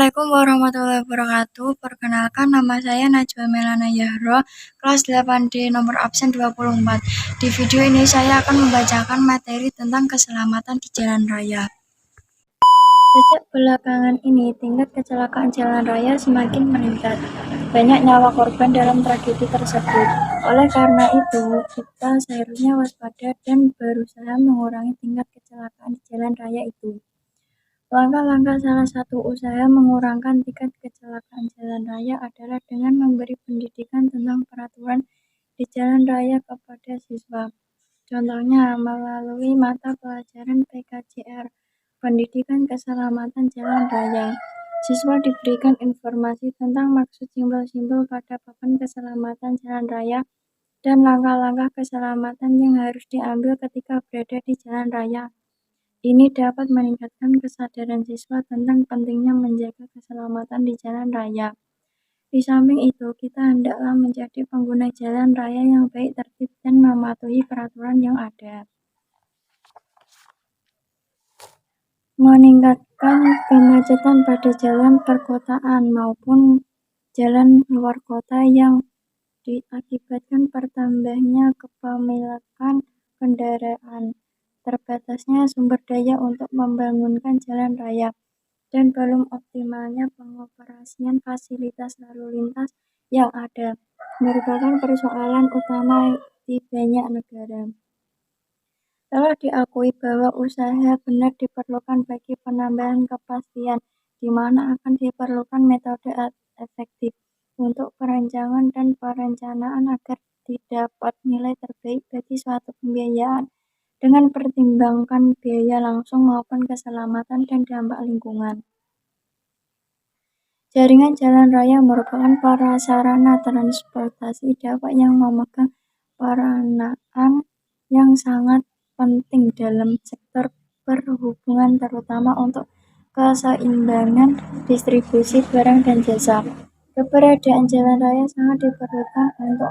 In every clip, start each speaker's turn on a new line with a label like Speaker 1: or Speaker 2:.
Speaker 1: Assalamualaikum warahmatullahi wabarakatuh. Perkenalkan, nama saya Najwa Melana Yahro, kelas 8D, nomor absen 24. Di video ini saya akan membacakan materi tentang keselamatan di jalan raya. Sejak belakangan ini, tingkat kecelakaan jalan raya semakin meningkat. Banyak nyawa korban dalam tragedi tersebut. Oleh karena itu, kita seharusnya waspada dan berusaha mengurangi tingkat kecelakaan di jalan raya itu. Langkah-langkah salah satu usaha mengurangkan tingkat kecelakaan jalan raya adalah dengan memberi pendidikan tentang peraturan di jalan raya kepada siswa. Contohnya melalui mata pelajaran PKJR, Pendidikan Keselamatan Jalan Raya. Siswa diberikan informasi tentang maksud simbol-simbol pada papan keselamatan jalan raya dan langkah-langkah keselamatan yang harus diambil ketika berada di jalan raya. Ini dapat meningkatkan kesadaran siswa tentang pentingnya menjaga keselamatan di jalan raya. Di samping itu, kita hendaklah menjadi pengguna jalan raya yang baik, tertib, dan mematuhi peraturan yang ada. Meningkatkan kemacetan pada jalan perkotaan maupun jalan luar kota yang diakibatkan bertambahnya kepemilikan kendaraan, terbatasnya sumber daya untuk membangunkan jalan raya, dan belum optimalnya pengoperasian fasilitas lalu lintas yang ada, merupakan persoalan utama di banyak negara. Telah diakui bahwa usaha benar diperlukan bagi penambahan kepastian, di mana akan diperlukan metode efektif untuk perencanaan dan perencanaan agar didapat nilai terbaik bagi suatu pembiayaan dengan pertimbangkan biaya langsung maupun keselamatan dan dampak lingkungan. Jaringan jalan raya merupakan prasarana transportasi dapat yang memegang peranan yang sangat penting dalam sektor perhubungan, terutama untuk keseimbangan distribusi barang dan jasa. Keberadaan jalan raya sangat diperlukan untuk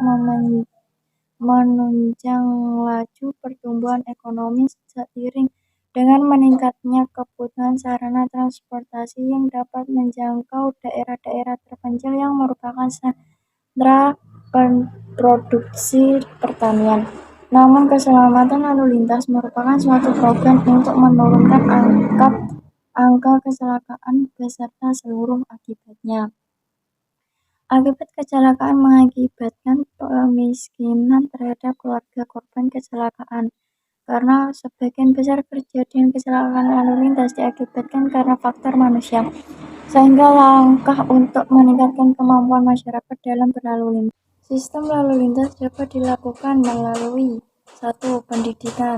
Speaker 1: menunjang laju pertumbuhan ekonomi seiring dengan meningkatnya kebutuhan sarana transportasi yang dapat menjangkau daerah-daerah terpencil yang merupakan sentra produksi pertanian. Namun, keselamatan lalu lintas merupakan suatu program untuk menurunkan angka kecelakaan beserta seluruh akibatnya. Akibat kecelakaan mengakibatkan kemiskinan terhadap keluarga korban kecelakaan, karena sebagian besar kejadian kecelakaan lalu lintas diakibatkan karena faktor manusia, sehingga langkah untuk meningkatkan kemampuan masyarakat dalam berlalu lintas. Sistem lalu lintas dapat dilakukan melalui 1. Pendidikan.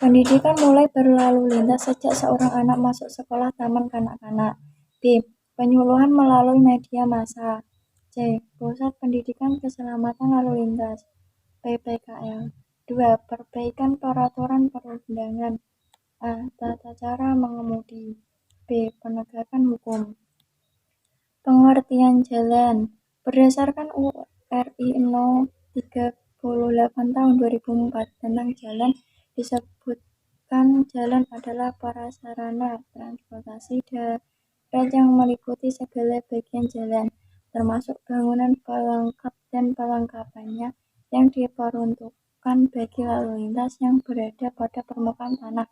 Speaker 1: Pendidikan mulai berlalu lintas sejak seorang anak masuk sekolah taman kanak-kanak. B. Penyuluhan melalui media massa. C. Pusat Pendidikan Keselamatan Lalu Lintas (PPKL). 2. Perbaikan peraturan perundangan. A. Tata cara mengemudi. B. Penegakan hukum. Pengertian jalan. Berdasarkan URI No. 38 tahun 2004 tentang jalan, disebutkan jalan adalah prasarana transportasi darat yang meliputi segala bagian jalan, termasuk bangunan pelengkap dan perlengkapannya yang diperuntukkan bagi lalu lintas yang berada pada permukaan tanah,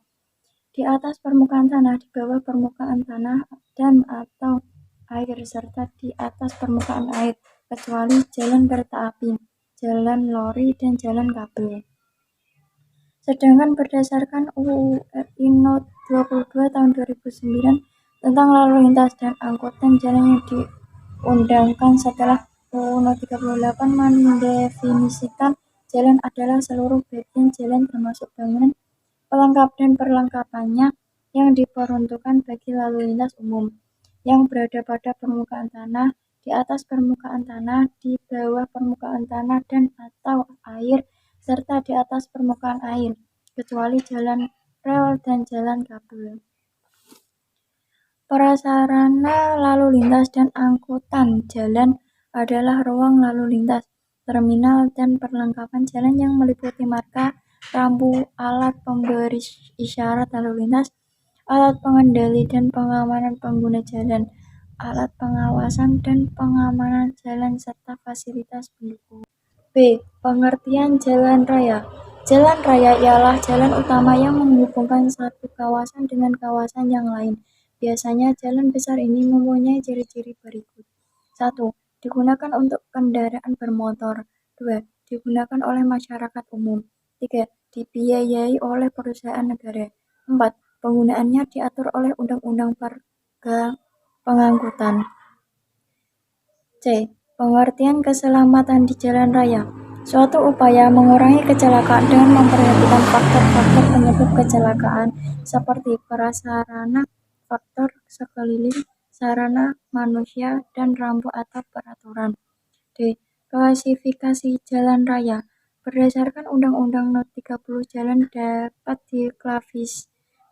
Speaker 1: di atas permukaan tanah, di bawah permukaan tanah, dan atau air, serta di atas permukaan air, kecuali jalan kereta api, jalan lori, dan jalan kabel. Sedangkan berdasarkan UU No. 22 tahun 2009 tentang lalu lintas dan angkutan jalan yang diundangkan setelah UU No. 38 mendefinisikan jalan adalah seluruh bagian jalan termasuk bangunan, pelengkap dan perlengkapannya yang diperuntukkan bagi lalu lintas umum, yang berada pada permukaan tanah, di atas permukaan tanah, di bawah permukaan tanah, dan atau air, serta di atas permukaan air, kecuali jalan rel dan jalan kabel. Prasarana lalu lintas dan angkutan jalan adalah ruang lalu lintas, terminal, dan perlengkapan jalan yang meliputi marka, rambu, alat pemberi isyarat lalu lintas, alat pengendali dan pengamanan pengguna jalan, alat pengawasan dan pengamanan jalan serta fasilitas pendukung. B. Pengertian jalan raya. Jalan raya ialah jalan utama yang menghubungkan satu kawasan dengan kawasan yang lain. Biasanya jalan besar ini mempunyai ciri-ciri berikut. 1. Digunakan untuk kendaraan bermotor. 2. Digunakan oleh masyarakat umum. 3. Dibiayai oleh perusahaan negara. 4. Penggunaannya diatur oleh Undang-Undang Pengangkutan. C. Pengertian keselamatan di jalan raya. Suatu upaya mengurangi kecelakaan dengan memperhatikan faktor-faktor penyebab kecelakaan seperti prasarana, faktor sekeliling, sarana manusia, dan rambu atau peraturan. D. Klasifikasi jalan raya. Berdasarkan Undang-Undang No. 30, jalan dapat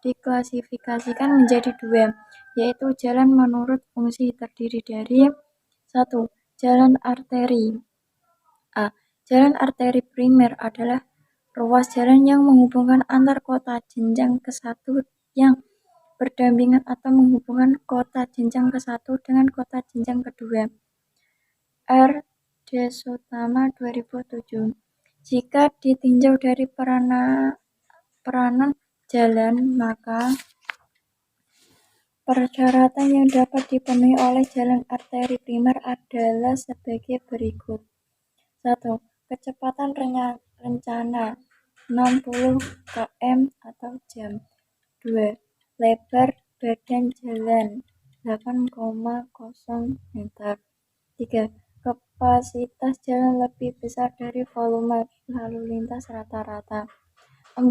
Speaker 1: diklasifikasikan menjadi dua, yaitu jalan menurut fungsi terdiri dari 1. Jalan arteri. A. Jalan arteri primer adalah ruas jalan yang menghubungkan antar kota jenjang ke-1 yang berdampingan atau menghubungkan kota jenjang ke-1 dengan kota jenjang kedua. R. Desutama 2007. Jika ditinjau dari peranan jalan, maka persyaratan yang dapat dipenuhi oleh jalan arteri primer adalah sebagai berikut. 1. Kecepatan rencana 60 km atau jam. 2. Lebar badan jalan 8,0 meter. 3. Kapasitas jalan lebih besar dari volume lalu lintas rata-rata. 4.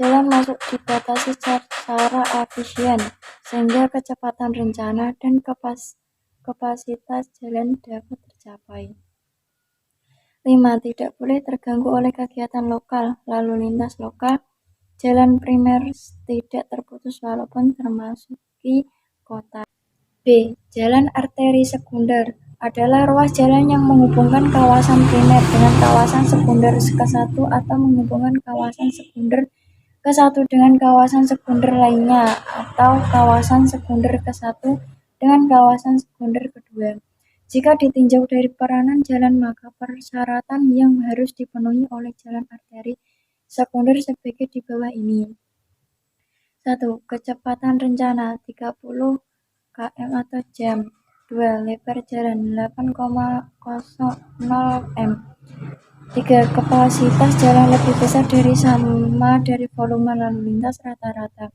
Speaker 1: Jalan masuk dibatasi secara efisien sehingga kecepatan rencana dan kapasitas jalan dapat tercapai. 5. Tidak boleh terganggu oleh kegiatan lokal. Lalu lintas lokal, jalan primer tidak terputus walaupun termasuki kota. B. Jalan arteri sekunder adalah ruas jalan yang menghubungkan kawasan primer dengan kawasan sekunder ke-1 atau menghubungkan kawasan sekunder ke-1 dengan kawasan sekunder lainnya atau kawasan sekunder ke-1 dengan kawasan sekunder kedua. Jika ditinjau dari peranan jalan, maka persyaratan yang harus dipenuhi oleh jalan arteri sekunder sebagai di bawah ini. 1. Kecepatan rencana 30 km atau jam. 2. Lebar jalan 8,0 m. 3. Kapasitas jalan lebih besar dari sama dari volume lalu lintas rata-rata.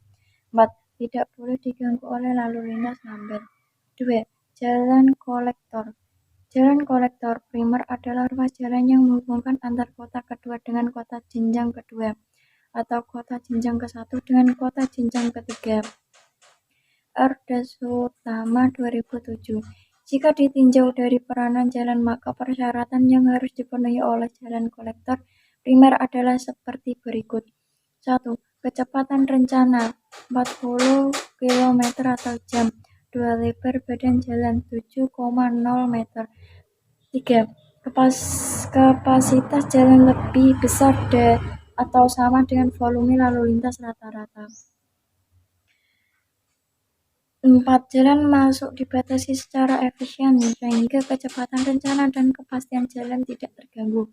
Speaker 1: 4. Tidak boleh diganggu oleh lalu lintas lambat. 2. Jalan kolektor. Jalan kolektor primer adalah ruas jalan yang menghubungkan antar kota kedua dengan kota jenjang kedua atau kota jenjang ke-1 dengan kota jenjang ketiga. R. Desutama 2007. Jika ditinjau dari peranan jalan, maka persyaratan yang harus dipenuhi oleh jalan kolektor primer adalah seperti berikut. 1. Kecepatan rencana 40 km atau jam. 2. Lebar badan jalan 7,0 meter. 3. Kapasitas jalan lebih besar atau sama dengan volume lalu lintas rata-rata. 4. Jalan masuk dibatasi secara efisien sehingga kecepatan rencana dan kepastian jalan tidak terganggu.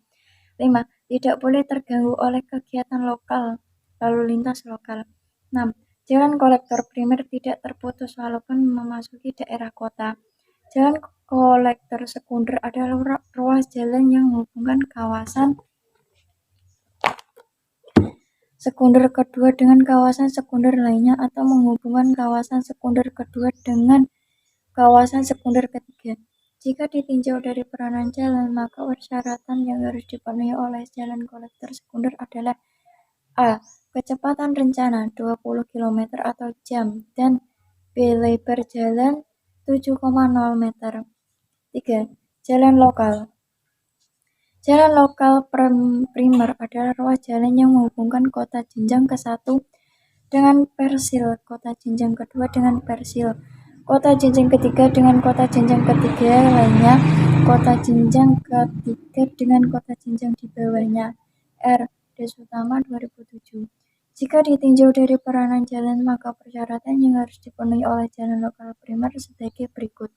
Speaker 1: 5. Tidak boleh terganggu oleh kegiatan lokal, lalu lintas lokal. 6. Jalan kolektor primer tidak terputus walaupun memasuki daerah kota. Jalan kolektor sekunder adalah ruas jalan yang menghubungkan kawasan sekunder kedua dengan kawasan sekunder lainnya atau menghubungkan kawasan sekunder kedua dengan kawasan sekunder ketiga. Jika ditinjau dari peranan jalan, maka persyaratan yang harus dipenuhi oleh jalan kolektor sekunder adalah A. Kecepatan rencana 20 km atau jam dan B. Lebar jalan 7,0 meter. 3. Jalan lokal. Jalan lokal primer adalah ruas jalan yang menghubungkan kota jenjang ke-1 dengan persil, kota jenjang kedua dengan persil, kota jenjang ketiga dengan kota jenjang ketiga lainnya, kota jenjang ketiga dengan kota jenjang di bawahnya. R. Desutama 2007. Jika ditinjau dari peranan jalan, maka persyaratan yang harus dipenuhi oleh jalan lokal primer sebagai berikut.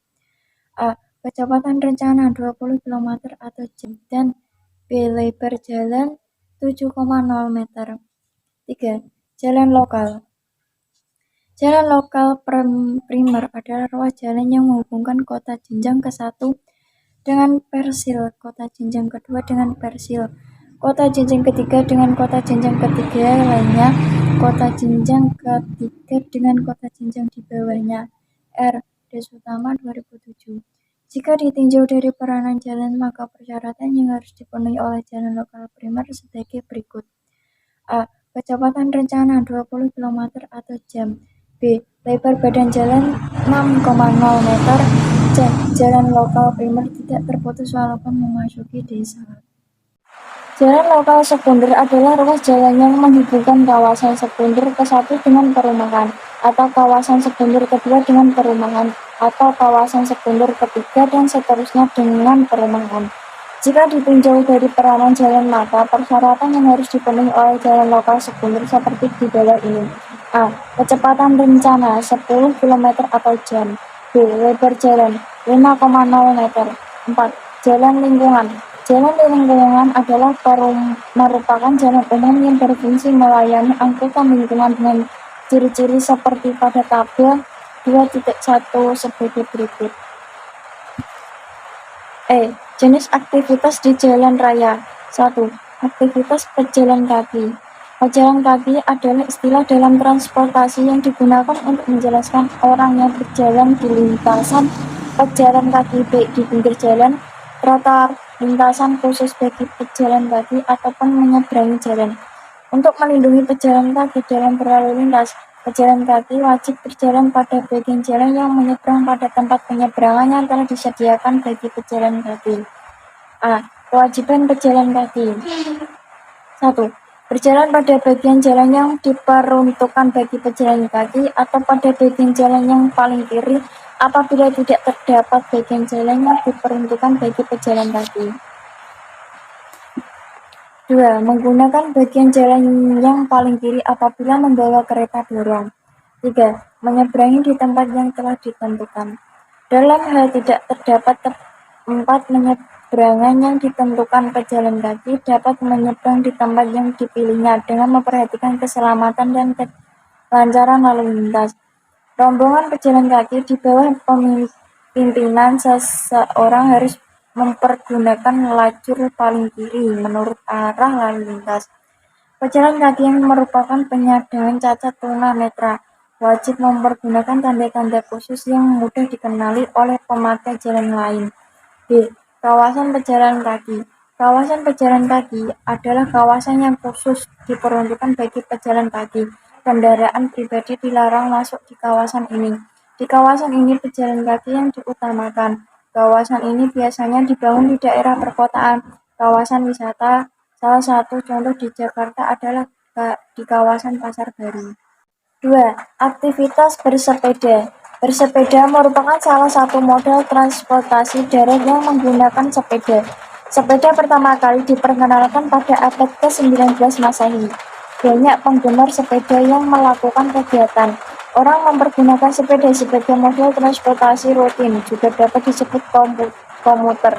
Speaker 1: A. Kecepatan rencana 20 km atau jam dan B. Lebar jalan 7,0 meter. 3. Jalan lokal. Jalan lokal primer adalah ruas jalan yang menghubungkan kota jenjang ke-1 dengan persil, kota jenjang kedua dengan persil, kota jenjang ketiga dengan kota jenjang ketiga lainnya, kota jenjang ketiga dengan kota jenjang di bawahnya. R. Desutama 2007. Jika ditinjau dari peranan jalan, maka persyaratan yang harus dipenuhi oleh jalan lokal primer sebagai berikut. A. Kecepatan rencana 20 km atau jam. B. Lebar badan jalan 6,0 meter. C. Jalan lokal primer tidak terputus walaupun memasuki desa. Jalan lokal sekunder adalah ruas jalan yang menghubungkan kawasan sekunder ke-1 dengan perumahan, atau kawasan sekunder kedua dengan perumahan, atau kawasan sekunder ketiga dan seterusnya dengan perumahan. Jika ditinjau dari peranan jalan, maka persyaratan yang harus dipenuhi oleh jalan lokal sekunder seperti di bawah ini. A. Kecepatan rencana 10 km atau jam. B. Lebar jalan 5,0 meter. 4. Jalan lingkungan. Jalan di lingkungan adalah merupakan jalan umum yang berfungsi melayani angkutan lingkungan dengan ciri-ciri seperti pada tabel 2.1 sebagai berikut. E. Jenis aktivitas di jalan raya. 1. Aktivitas pejalan kaki. Pejalan kaki adalah istilah dalam transportasi yang digunakan untuk menjelaskan orang yang berjalan di lintasan pejalan kaki, baik di pinggir jalan, trotoar, lintasan khusus bagi pejalan kaki, ataupun menyeberangi jalan. Untuk melindungi pejalan kaki dalam berlalu lintas, pejalan kaki wajib berjalan pada bagian jalan yang menyeberang pada tempat penyeberangan yang telah disediakan bagi pejalan kaki. A. Kewajiban pejalan kaki. 1. Berjalan pada bagian jalan yang diperuntukkan bagi pejalan kaki atau pada bagian jalan yang paling kiri apabila tidak terdapat bagian jalan yang diperuntukkan bagi pejalan kaki. 2. Menggunakan bagian jalan yang paling kiri apabila membawa kereta dorong. 3. Menyeberangi di tempat yang telah ditentukan. Dalam hal tidak terdapat tempat penyeberangan yang ditentukan, pejalan kaki dapat menyeberang di tempat yang dipilihnya dengan memperhatikan keselamatan dan kelancaran lalu lintas. Rombongan pejalan kaki di bawah pimpinan seseorang harus mempergunakan lajur paling kiri menurut arah lalu lintas. Pejalan kaki yang merupakan penyandang cacat tunanetra wajib mempergunakan tanda-tanda khusus yang mudah dikenali oleh pemakai jalan lain. B. Kawasan pejalan kaki. Kawasan pejalan kaki adalah kawasan yang khusus diperuntukkan bagi pejalan kaki. Kendaraan pribadi dilarang masuk di kawasan ini. Di kawasan ini pejalan kaki yang diutamakan. Kawasan ini biasanya dibangun di daerah perkotaan, kawasan wisata. Salah satu contoh di Jakarta adalah di kawasan Pasar Baru. 2. Aktivitas bersepeda. Bersepeda merupakan salah satu model transportasi darat yang menggunakan sepeda. Sepeda pertama kali diperkenalkan pada abad ke-19 Masehi. Banyak penggemar sepeda yang melakukan kegiatan. Orang mempergunakan sepeda sebagai model transportasi rutin, juga dapat disebut komuter.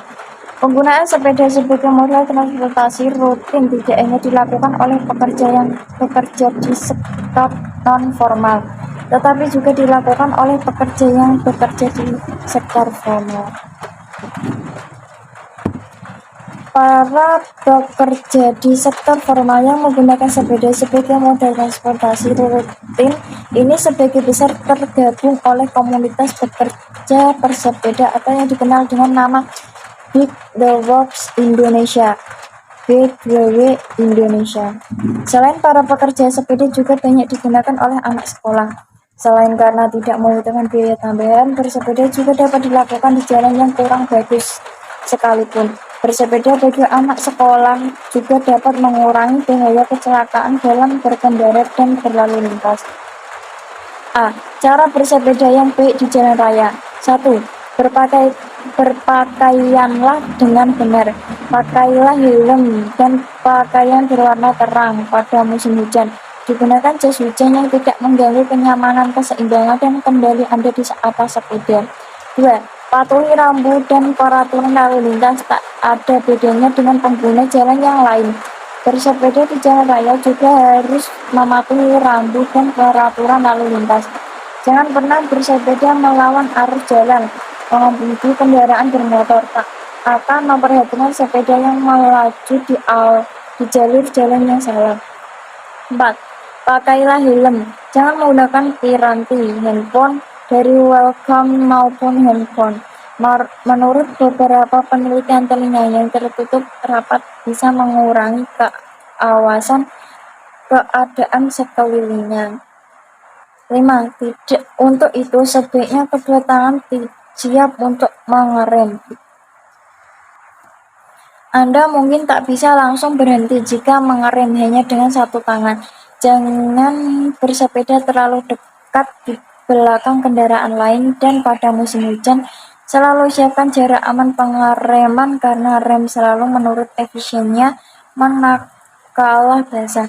Speaker 1: Penggunaan sepeda sebagai model transportasi rutin tidak hanya dilakukan oleh pekerja yang bekerja di sektor non-formal, tetapi juga dilakukan oleh pekerja yang bekerja di sektor formal. Para pekerja di sektor formal yang menggunakan sepeda sebagai moda transportasi rutin ini sebagian besar tergabung oleh komunitas pekerja bersepeda atau yang dikenal dengan nama Big The Works Indonesia (BDW Indonesia). Selain para pekerja, sepeda juga banyak digunakan oleh anak sekolah. Selain karena tidak membutuhkan biaya tambahan, bersepeda juga dapat dilakukan di jalan yang kurang bagus sekalipun. Bersepeda bagi anak sekolah juga dapat mengurangi bahaya kecelakaan dalam berkendara dan berlalu lintas. A. Cara bersepeda yang baik di jalan raya. 1. Berpakaianlah dengan benar. Pakailah helm dan pakaian berwarna terang pada musim hujan. Digunakan jas hujan yang tidak mengganggu kenyamanan, keseimbangan, dan kendali Anda di atas sepeda. 2. Patuhi rambu dan peraturan lalu lintas, tak ada bedanya dengan pengguna jalan yang lain. Bersepeda di jalan raya juga harus mematuhi rambu dan peraturan lalu lintas. Jangan pernah bersepeda melawan arus jalan. Pengemudi kendaraan bermotor tak akan memperhatikan sepeda yang melaju di jalur jalan yang salah. 4. Pakailah helm. Jangan menggunakan piranti, handphone dari welcome maupun handphone. Menurut beberapa penelitian, telinga yang tertutup rapat bisa mengurangi keawasan keadaan sekelilingnya. 5. Untuk itu, sebaiknya kedua tangan siap untuk mengerem. Anda mungkin tak bisa langsung berhenti jika mengerem hanya dengan satu tangan. Jangan bersepeda terlalu dekat di belakang kendaraan lain, dan pada musim hujan, selalu siapkan jarak aman pengereman karena rem selalu menurut efisiennya manakala basah.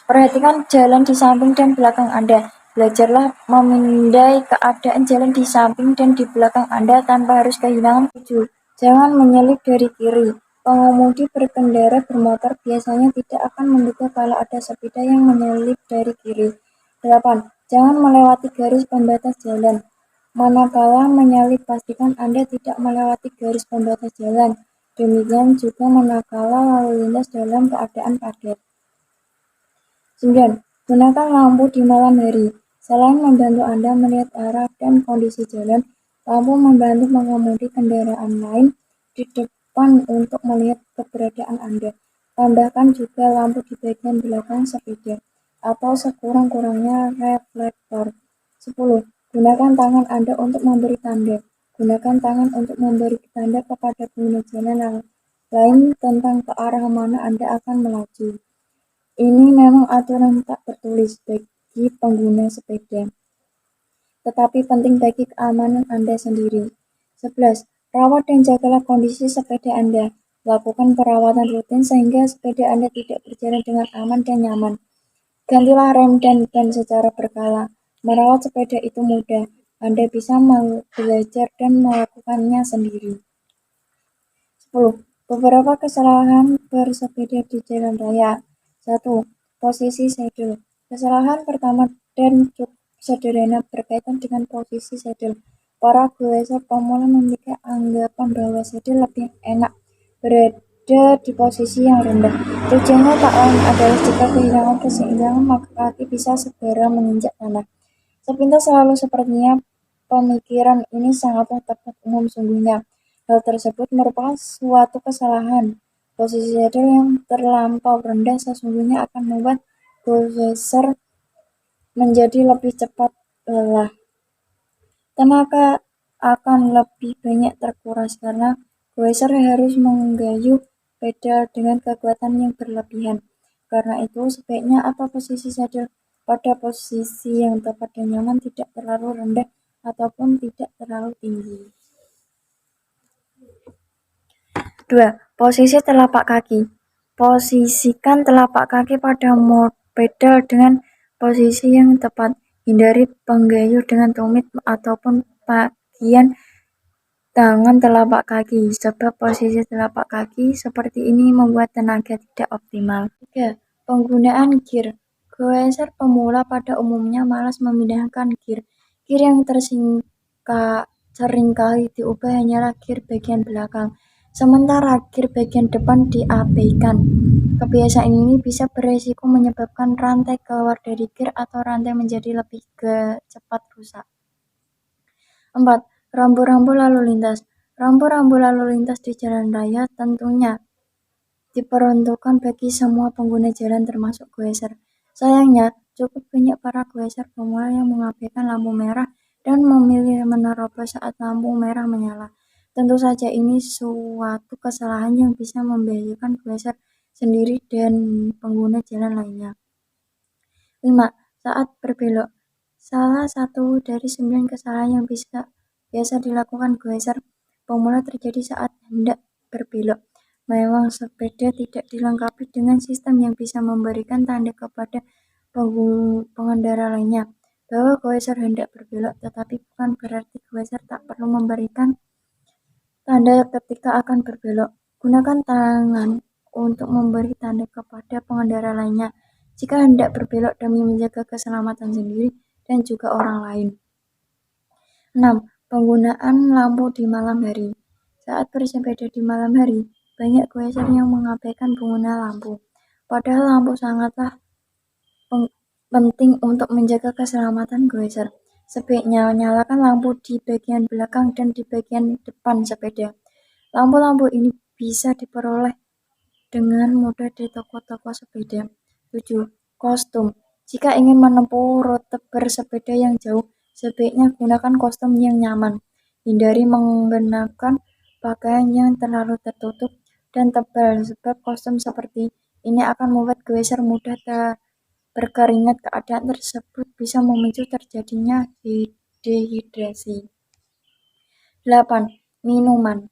Speaker 1: Perhatikan jalan di samping dan belakang Anda. Belajarlah memindai keadaan jalan di samping dan di belakang Anda tanpa harus kehilangan tujuan. Jangan menyelip dari kiri. Pengemudi berkendara bermotor biasanya tidak akan menduga kalau ada sepeda yang menyelip dari kiri. 8. Jangan melewati garis pembatas jalan. Manakala menyalip, pastikan Anda tidak melewati garis pembatas jalan. Demikian juga manakala lalu lintas dalam keadaan padat. 9. Gunakan lampu di malam hari. Selain membantu Anda melihat arah dan kondisi jalan, lampu membantu mengemudi kendaraan lain di depan untuk melihat keberadaan Anda. Tambahkan juga lampu di bagian belakang sepeda, atau sekurang-kurangnya reflektor. 10. Gunakan tangan Anda untuk memberi tanda. Gunakan tangan untuk memberi tanda kepada pengguna jalan lain tentang ke arah mana Anda akan melaju. Ini memang aturan tak tertulis bagi pengguna sepeda, tetapi penting bagi keamanan Anda sendiri. 11. Rawat dan jagalah kondisi sepeda Anda. Lakukan perawatan rutin sehingga sepeda Anda tidak berjalan dengan aman dan nyaman. Gantilah rem dan ban secara berkala. Merawat sepeda itu mudah. Anda bisa belajar dan melakukannya sendiri. 10. Beberapa kesalahan bersepeda di jalan raya. 1. Posisi saddle. Kesalahan pertama dan cukup sederhana berkaitan dengan posisi saddle. Para goeser pemula memiliki anggapan bahwa saddle lebih enak berada di posisi yang rendah. Tujuannya tak lain adalah jika kehilangan keseimbangan, maka kaki bisa segera menginjak tanah. Sepintas selalu sepertinya pemikiran ini sangatlah tepat umum sungguhnya. Hal tersebut merupakan suatu kesalahan. Posisi saddle yang terlampau rendah sesungguhnya akan membuat goeser menjadi lebih cepat lelah. Tenaga akan lebih banyak terkuras karena goeser harus menggayuh pedal dengan kekuatan yang berlebihan. Karena itu, sebaiknya apa posisi saddle pada posisi yang tepat dan nyaman, tidak terlalu rendah ataupun tidak terlalu tinggi. 2. Posisi telapak kaki. Posisikan telapak kaki pada pedal dengan posisi yang tepat. Hindari penggayuh dengan tumit ataupun bagian tangan telapak kaki, sebab posisi telapak kaki seperti ini membuat tenaga tidak optimal. 3. Penggunaan gear. Goeser pemula pada umumnya malas memindahkan gear. Gear yang seringkali diubah hanyalah gear bagian belakang, sementara gear bagian depan diabaikan. Kebiasaan ini bisa beresiko menyebabkan rantai keluar dari gear atau rantai menjadi lebih cepat rusak. 4. Rambu-rambu lalu lintas. Rambu-rambu lalu lintas di jalan raya tentunya diperuntukkan bagi semua pengguna jalan termasuk goeser. Sayangnya, cukup banyak para goeser pemula yang mengabaikan lampu merah dan memilih menerobos saat lampu merah menyala. Tentu saja ini suatu kesalahan yang bisa membahayakan goeser sendiri dan pengguna jalan lainnya. 5. Saat berbelok. Salah satu dari 9 kesalahan yang biasa dilakukan goeser pemula terjadi saat hendak berbelok. Memang sepeda tidak dilengkapi dengan sistem yang bisa memberikan tanda kepada pengendara lainnya. bahwa Goeser hendak berbelok, tetapi bukan berarti Goeser tak perlu memberikan tanda ketika akan berbelok. Gunakan tangan untuk memberi tanda kepada pengendara lainnya jika hendak berbelok demi menjaga keselamatan sendiri dan juga orang lain. 6. Penggunaan lampu di malam hari. Saat bersepeda di malam hari, banyak Goeser yang mengabaikan pengguna lampu. Padahal lampu sangatlah penting untuk menjaga keselamatan Goeser. Sebaiknya nyalakan lampu di bagian belakang dan di bagian depan sepeda. Lampu-lampu ini bisa diperoleh dengan mudah di toko-toko sepeda. 7. Kostum. Jika ingin menempuh rute bersepeda yang jauh, sebaiknya gunakan kostum yang nyaman. Hindari menggunakan pakaian yang terlalu tertutup dan tebal, sebab kostum seperti ini akan membuat Goeser mudah berkeringat. Keadaan tersebut bisa memicu terjadinya dehidrasi. 8. Minuman.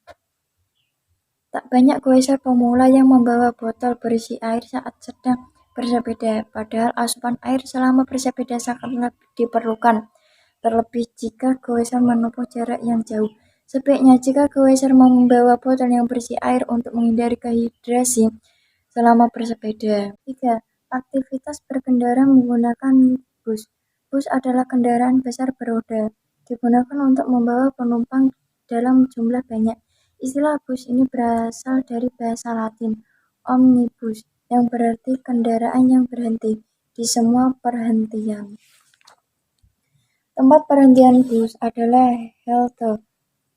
Speaker 1: Tak banyak Goeser pemula yang membawa botol berisi air saat sedang bersepeda, padahal asupan air selama bersepeda sangatlah diperlukan, terlebih jika Goeser menempuh jarak yang jauh. Sebaiknya jika Goeser membawa botol yang berisi air untuk menghindari dehidrasi selama bersepeda. 3. Aktivitas berkendara menggunakan bus. Bus adalah kendaraan besar beroda, digunakan untuk membawa penumpang dalam jumlah banyak. Istilah bus ini berasal dari bahasa Latin omnibus, yang berarti kendaraan yang berhenti di semua perhentian. Tempat perhentian bus adalah halte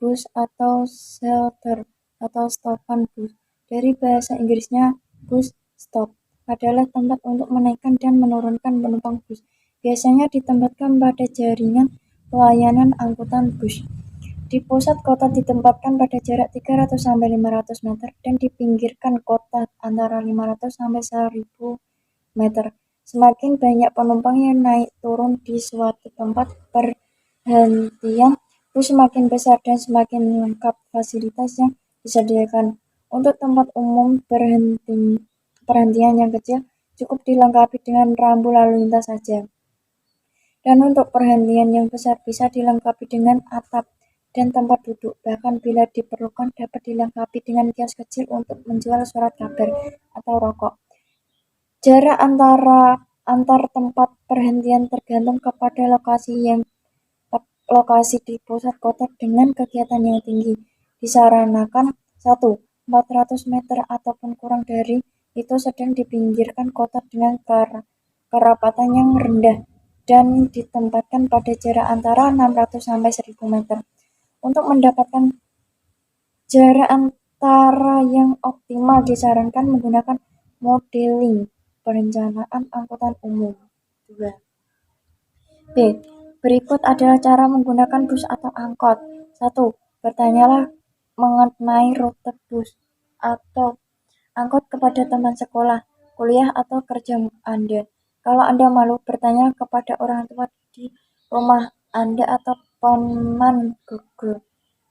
Speaker 1: bus atau shelter atau stopan bus. Dari bahasa Inggrisnya, bus stop adalah tempat untuk menaikkan dan menurunkan penumpang bus. Biasanya ditempatkan pada jaringan pelayanan angkutan bus. Di pusat kota ditempatkan pada jarak 300-500 meter dan di pinggiran kota antara 500-1000 meter. Semakin banyak penumpang yang naik turun di suatu tempat perhentian, bus semakin besar dan semakin lengkap fasilitas yang disediakan. Untuk tempat umum perhentian yang kecil, cukup dilengkapi dengan rambu lalu lintas saja. Dan untuk perhentian yang besar bisa dilengkapi dengan atap dan tempat duduk. Bahkan bila diperlukan dapat dilengkapi dengan kios kecil untuk menjual surat kabar atau rokok. Jarak antar tempat perhentian tergantung kepada lokasi di pusat kota dengan kegiatan yang tinggi. Disarankan 1. 400 meter ataupun kurang dari itu sedang di pinggiran kota dengan kerapatan yang rendah dan ditempatkan pada jarak antara 600-1000 meter. Untuk mendapatkan jarak antara yang optimal disarankan menggunakan modeling perencanaan angkutan umum. 2. B. Berikut adalah cara menggunakan bus atau angkot. 1. Bertanyalah mengenai rute bus atau angkot kepada teman sekolah, kuliah, atau kerja Anda. Kalau Anda malu, bertanya kepada orang tua di rumah Anda atau peman Google.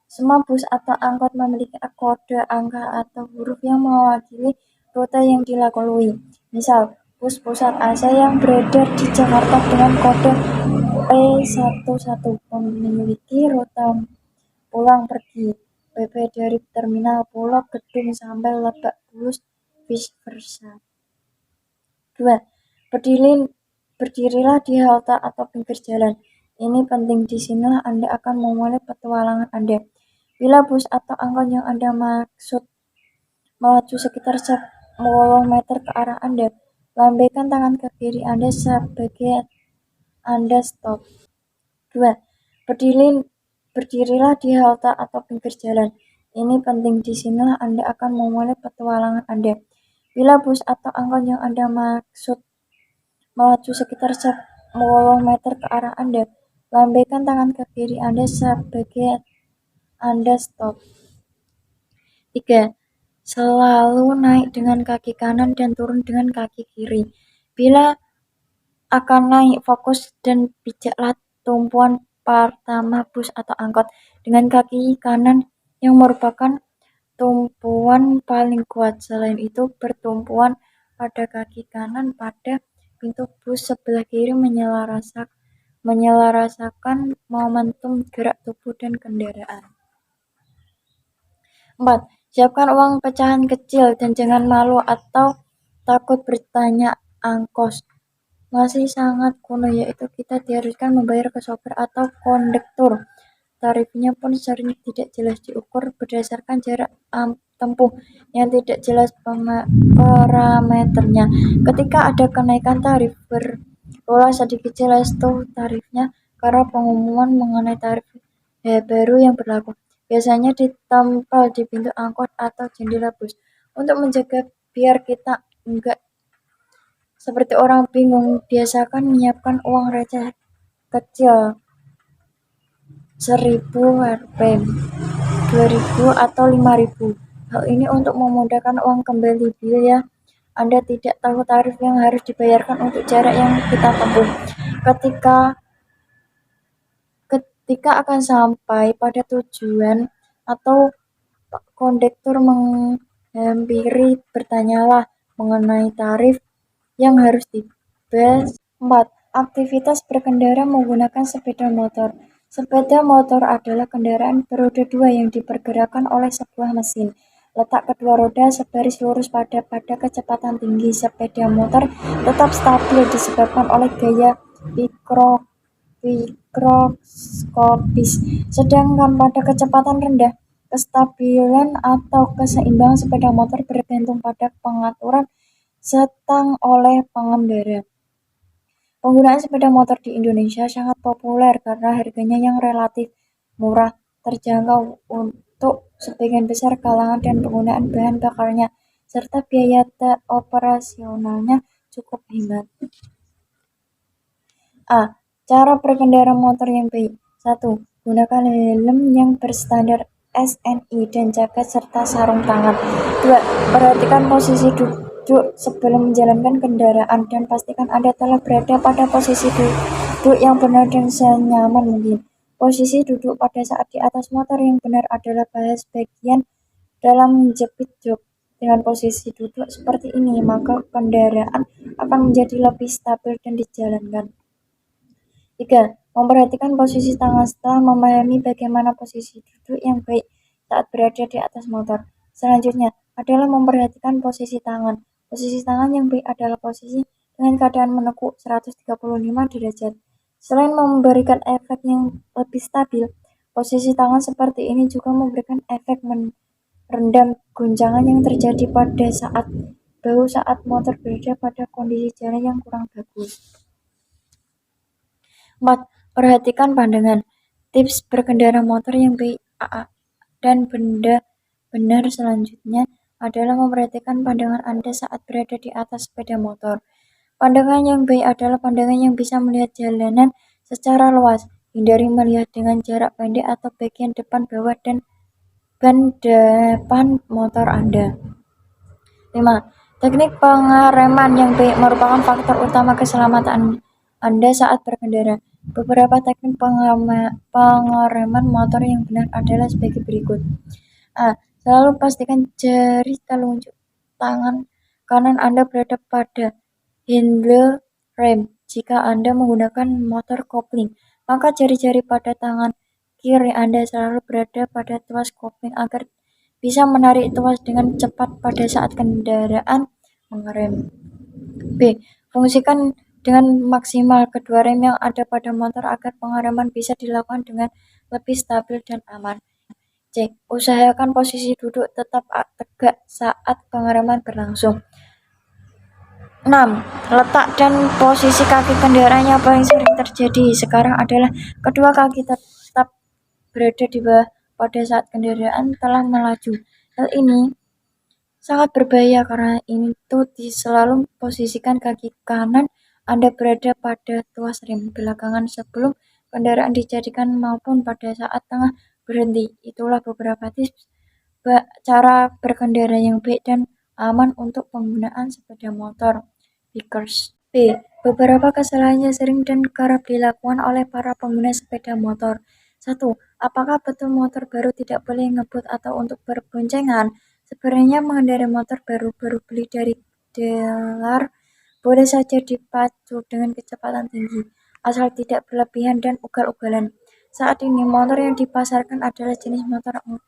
Speaker 1: Semua bus atau angkot memiliki kode angka atau huruf yang mewakili rute yang dilalui. Misal, bus pusat Asia yang beredar di Jakarta dengan kode P11 memiliki rute pulang pergi PP dari Terminal Pulau Gedung sampai Lebak Bulus, vice versa. 2. Berdirilah di halte atau pinggir jalan. Ini penting, disinilah Anda akan memulai petualangan Anda. Bila bus atau angkot yang Anda maksud melaju sekitar 10 meter ke arah Anda, lambaikan tangan ke kiri Anda sebagai Anda stop. 2. Berdirilah di halte atau pinggir jalan. Ini penting, disinilah Anda akan memulai petualangan Anda. Bila bus atau angkot yang Anda maksud melaju sekitar 10 meter ke arah Anda, lambaikan tangan ke kiri Anda sebagai Anda stop. 3. Selalu naik dengan kaki kanan dan turun dengan kaki kiri. Bila akan naik, fokus dan pijaklah tumpuan pertama bus atau angkot dengan kaki kanan yang merupakan tumpuan paling kuat. Selain itu, bertumpuan pada kaki kanan pada pintu bus sebelah kiri menyelaraskan momentum gerak tubuh dan kendaraan. 4. Siapkan uang pecahan kecil dan jangan malu atau takut bertanya angkos. Masih sangat kuno, yaitu kita diharuskan membayar ke sopir atau kondektur. Tarifnya pun sering tidak jelas, diukur berdasarkan jarak tempuh yang tidak jelas parameternya. Ketika ada kenaikan tarif, berulang sedikit jelas tuh tarifnya karena pengumuman mengenai tarif baru yang berlaku. Biasanya ditempel di pintu angkot atau jendela bus untuk menjaga biar kita enggak seperti orang bingung. Biasakan menyiapkan uang receh kecil 1.000 Rp, 2.000 atau 5.000. Hal ini untuk memudahkan uang kembali bila Anda tidak tahu tarif yang harus dibayarkan untuk jarak yang kita tempuh. Ketika akan sampai pada tujuan atau kondektur menghampiri, bertanyalah mengenai tarif yang harus dibayar. 4. Aktivitas berkendara menggunakan sepeda motor. Sepeda motor adalah kendaraan beroda dua yang dipergerakkan oleh sebuah mesin. Letak kedua roda sebaris lurus pada kecepatan tinggi. Sepeda motor tetap stabil disebabkan oleh gaya mikroskopis. Sedangkan pada kecepatan rendah, kestabilan atau keseimbangan sepeda motor bergantung pada pengaturan setang oleh pengendara. Penggunaan sepeda motor di Indonesia sangat populer karena harganya yang relatif murah, terjangkau untuk sebagian besar kalangan dan penggunaan bahan bakarnya, serta biaya operasionalnya cukup hemat. A. Cara berkendara motor yang baik. 1. Gunakan helm yang berstandar SNI dan jaket serta sarung tangan. 2. Perhatikan posisi duduk sebelum menjalankan kendaraan dan pastikan Anda telah berada pada posisi duduk yang benar dan senyaman mungkin. Posisi duduk pada saat di atas motor yang benar adalah bahas bagian dalam menjepit jok. Dengan posisi duduk seperti ini, maka kendaraan akan menjadi lebih stabil dan dijalankan. 3. Memperhatikan posisi tangan. Setelah memahami bagaimana posisi duduk yang baik saat berada di atas motor, selanjutnya adalah memperhatikan posisi tangan. Posisi tangan yang baik adalah posisi dengan keadaan menekuk 135 derajat. Selain memberikan efek yang lebih stabil, posisi tangan seperti ini juga memberikan efek meredam guncangan yang terjadi pada saat motor berada pada kondisi jalan yang kurang bagus. 4. Perhatikan pandangan. Tips berkendara motor yang baik dan benar selanjutnya adalah memperhatikan pandangan Anda saat berada di atas sepeda motor. Pandangan yang baik adalah pandangan yang bisa melihat jalanan secara luas. Hindari melihat dengan jarak pendek atau bagian depan, bawah, dan ban depan motor Anda. 5. Teknik pengereman yang baik merupakan faktor utama keselamatan Anda saat berkendara. Beberapa teknik pengereman motor yang benar adalah sebagai berikut. A. Selalu pastikan jari telunjuk tangan kanan Anda berada pada handle rem. Jika Anda menggunakan motor kopling, maka jari-jari pada tangan kiri Anda selalu berada pada tuas kopling agar bisa menarik tuas dengan cepat pada saat kendaraan mengerem. B. Fungsikan dengan maksimal kedua rem yang ada pada motor agar pengereman bisa dilakukan dengan lebih stabil dan aman. C. Usahakan posisi duduk tetap tegak saat pengereman berlangsung. 6. Letak dan posisi kaki kendaraan yang paling sering terjadi sekarang adalah kedua kaki tetap berada di bawah pada saat kendaraan telah melaju. Hal ini sangat berbahaya karena itu selalu posisikan kaki kanan Anda berada pada tuas rem belakangan sebelum kendaraan dijadikan maupun pada saat tengah berhenti. Itulah beberapa tips cara berkendara yang baik dan aman untuk penggunaan sepeda motor. B. Beberapa kesalahan yang sering dan kerap dilakukan oleh para pengguna sepeda motor. 1. Apakah betul motor baru tidak boleh ngebut atau untuk berboncengan? Sebenarnya mengendarai motor baru beli dari dealer boleh saja dipacu dengan kecepatan tinggi asal tidak berlebihan dan ugal-ugalan. Saat ini motor yang dipasarkan adalah jenis motor 4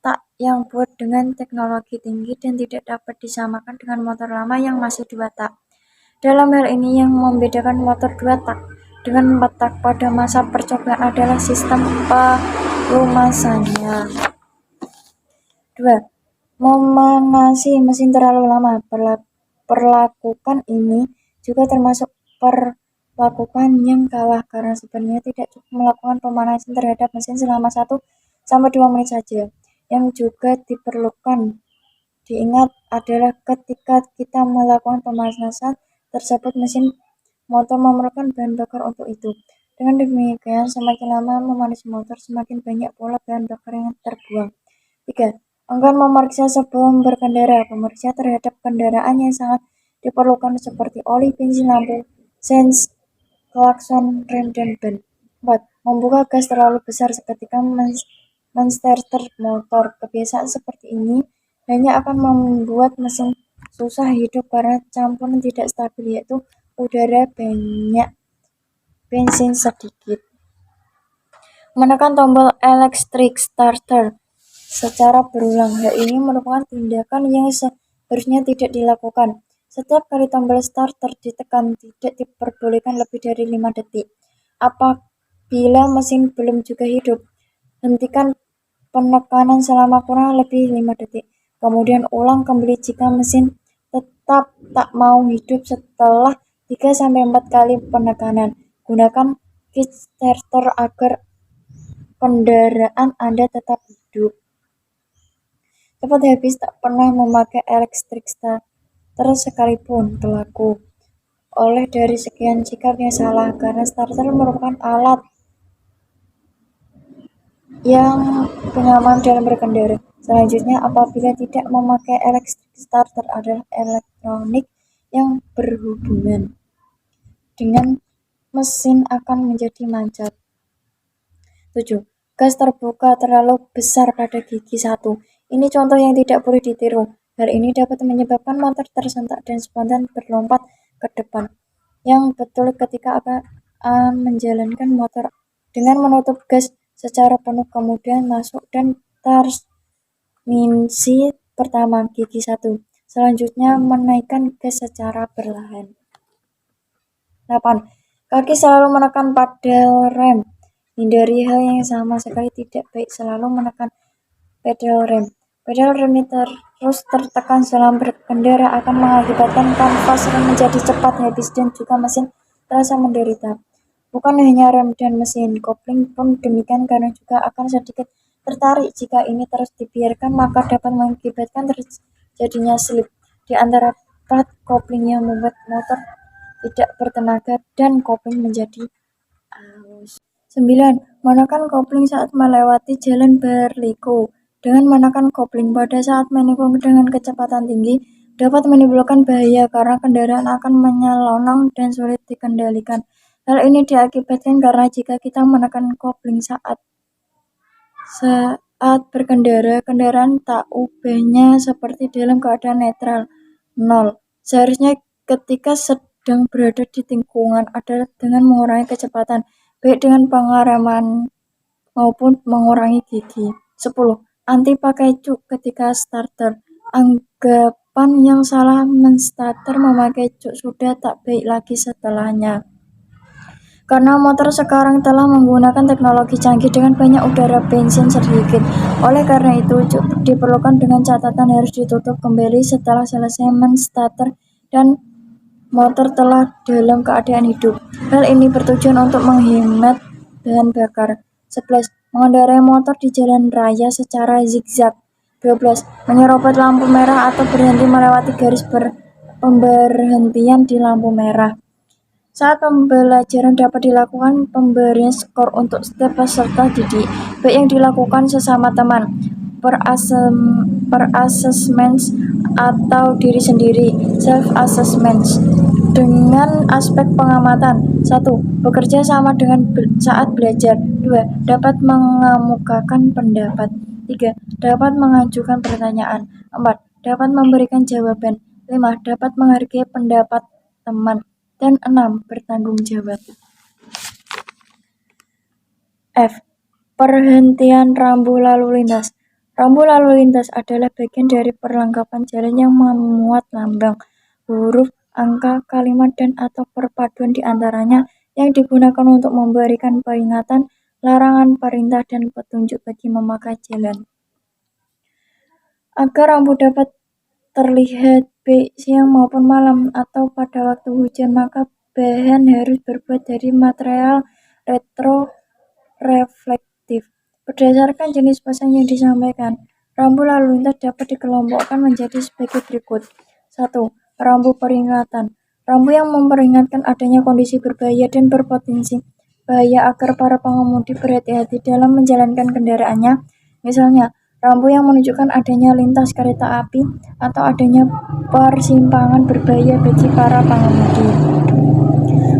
Speaker 1: tak yang buat dengan teknologi tinggi dan tidak dapat disamakan dengan motor lama yang masih 2 tak. Dalam hal ini yang membedakan motor 2 tak dengan 4 tak pada masa percobaan adalah sistem pelumasannya. 2. Memanasi mesin terlalu lama. Perlakukan ini juga termasuk perlakukan yang kalah karena sebenarnya tidak cukup melakukan pemanasan terhadap mesin selama 1-2 menit saja. Yang juga diperlukan diingat adalah ketika kita melakukan pemanasan tersebut mesin motor memerlukan bahan bakar untuk itu. Dengan demikian, semakin lama memanasi motor, semakin banyak pula bahan bakar yang terbuang. 3. Enggan memeriksa sebelum berkendara. Pemeriksa terhadap kendaraan yang sangat diperlukan seperti oli, bensin, lampu, sens, klakson, rem, dan ban. 4. Membuka gas terlalu besar ketika menstarter motor. Kebiasaan seperti ini hanya akan membuat mesin susah hidup karena campuran tidak stabil, yaitu udara banyak, bensin sedikit. Menekan tombol electric starter secara berulang. Hal ini merupakan tindakan yang seharusnya tidak dilakukan. Setiap kali tombol starter ditekan, tidak diperbolehkan lebih dari 5 detik. Apabila mesin belum juga hidup, hentikan penekanan selama kurang lebih 5 detik. Kemudian ulang kembali jika mesin tetap tak mau hidup setelah 3-4 kali penekanan. Gunakan kickstarter agar kendaraan Anda tetap hidup. Cepat habis tak pernah memakai electric starter sekalipun berlaku oleh dari sekian sikap yang salah, karena starter merupakan alat yang pengaman dalam berkendara. Selanjutnya, apabila tidak memakai electric starter adalah elektronik yang berhubungan dengan mesin akan menjadi macet. 7. Gas terbuka terlalu besar pada gigi 1. Ini contoh yang tidak boleh ditiru. Hal ini dapat menyebabkan motor tersentak dan spontan berlompat ke depan. Yang betul ketika akan menjalankan motor dengan menutup gas secara penuh, kemudian masuk dan transmisi pertama gigi 1. Selanjutnya menaikkan gas secara perlahan. 8. Kaki selalu menekan pedal rem. Hindari hal yang sama sekali tidak baik, selalu menekan pedal rem. Pedal rem terus tertekan selama berkendara akan mengakibatkan kanvas rem menjadi cepat habis dan juga mesin terasa menderita. Bukan hanya rem dan mesin, kopling pun demikian karena juga akan sedikit tertarik. Jika ini terus dibiarkan, maka dapat mengakibatkan terjadinya slip di antara plat kopling yang membuat motor tidak bertenaga dan kopling menjadi aus. 9. Menekan kopling saat melewati jalan berliku. Dengan menekan kopling pada saat menikung dengan kecepatan tinggi dapat menimbulkan bahaya karena kendaraan akan menyelonong dan sulit dikendalikan. Hal ini diakibatkan karena jika kita menekan kopling saat berkendara, kendaraan tak ubahnya seperti dalam keadaan netral 0. Seharusnya ketika sedang berada di tikungan adalah dengan mengurangi kecepatan, baik dengan pengereman maupun mengurangi gigi. 10. Anti pakai cuk ketika starter. Anggapan yang salah menstarter memakai cuk sudah tak baik lagi setelahnya. Karena motor sekarang telah menggunakan teknologi canggih dengan banyak udara bensin sedikit. Oleh karena itu, cuk diperlukan dengan catatan harus ditutup kembali setelah selesai menstarter dan motor telah dalam keadaan hidup. Hal ini bertujuan untuk menghemat bahan bakar. 11. Mengendarai motor di jalan raya secara zigzag. 12. Menyerobot lampu merah atau berhenti melewati garis pemberhentian di lampu merah. Saat pembelajaran dapat dilakukan pemberian skor untuk setiap peserta didik, baik yang dilakukan sesama teman, per-assessment atau diri sendiri, self-assessment. Dengan aspek pengamatan. 1. Bekerja sama dengan saat belajar. 2. Dapat mengemukakan pendapat. 3. Dapat mengajukan pertanyaan. 4. Dapat memberikan jawaban. 5. Dapat menghargai pendapat teman. Dan 6. Bertanggung jawab. F. Perhentian rambu lalu lintas. Rambu lalu lintas adalah bagian dari perlengkapan jalan yang memuat lambang, huruf, angka, kalimat, dan atau perpaduan di antaranya yang digunakan untuk memberikan peringatan, larangan, perintah, dan petunjuk bagi memakai jalan. Agar rambu dapat terlihat baik siang maupun malam atau pada waktu hujan, maka bahan harus terbuat dari material retroreflektif. Berdasarkan jenis pesan yang disampaikan, rambu lalu lintas dapat dikelompokkan menjadi sebagai berikut. 1. Rambu peringatan. Rambu yang memperingatkan adanya kondisi berbahaya dan berpotensi bahaya agar para pengemudi berhati-hati dalam menjalankan kendaraannya. Misalnya, rambu yang menunjukkan adanya lintas kereta api atau adanya persimpangan berbahaya bagi para pengemudi.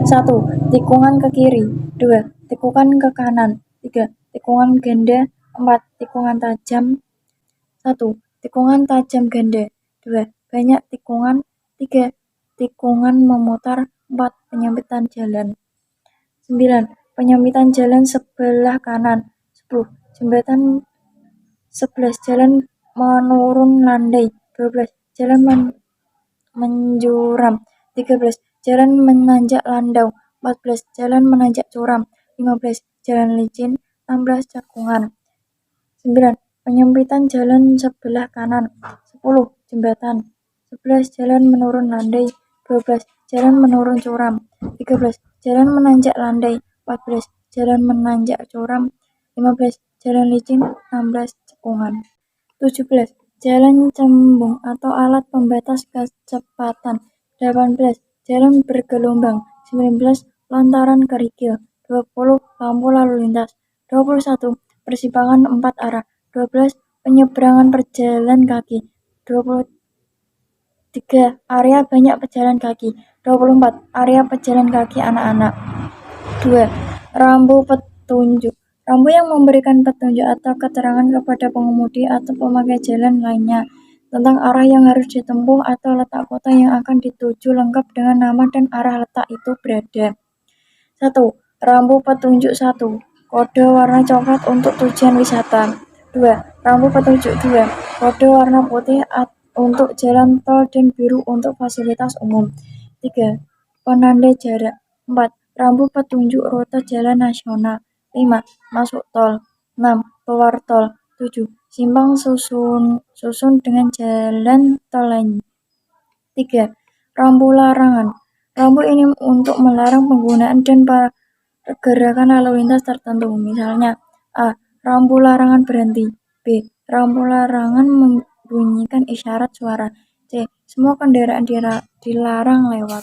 Speaker 1: 1. Tikungan ke kiri. 2. Tikungan ke kanan. 3. Tikungan ganda. 4. Tikungan tajam. 1. Tikungan tajam ganda. 2. Banyak tikungan. 3. Tikungan memutar. 4. Penyempitan jalan. 9. Penyempitan jalan sebelah kanan. 10. Jembatan 11. Jalan menurun landai. 12. Jalan menjuram. 13. Jalan menanjak landau. 14. Jalan menanjak curam. 15. Jalan licin. 16. Cekungan. 9. Penyempitan jalan sebelah kanan. 10. Jembatan. 11. Jalan menurun landai. 12. Jalan menurun curam. 13. Jalan menanjak landai. 14. Jalan menanjak curam. 15. Jalan licin. 16. Cekungan. 17. Jalan cembung atau alat pembatas kecepatan. 18. Jalan bergelombang. 19. Lontaran kerikil. 20. Lampu lalu lintas. 21. Persimpangan 4 arah. 12. Penyeberangan pejalan kaki. 23. Area banyak pejalan kaki. 24. Area pejalan kaki anak-anak. 2. Rambu petunjuk. Rambu yang memberikan petunjuk atau keterangan kepada pengemudi atau pemakai jalan lainnya tentang arah yang harus ditempuh atau letak kota yang akan dituju lengkap dengan nama dan arah letak itu berada. 1. Rambu petunjuk 1. Kode warna coklat untuk tujuan wisata. 2. Rambu petunjuk 2. Kode warna putih untuk jalan tol dan biru untuk fasilitas umum. 3. Penanda jarak. 4. Rambu petunjuk rute jalan nasional. 5. Masuk tol. 6. Keluar tol. 7. Simpang susun dengan jalan tol lain. 3. Rambu larangan. Rambu ini untuk melarang penggunaan dan pergerakan lalu lintas tertentu. Misalnya, A. Rambu larangan berhenti. B. Rambu larangan membunyikan isyarat suara. C. Semua kendaraan dilarang lewat.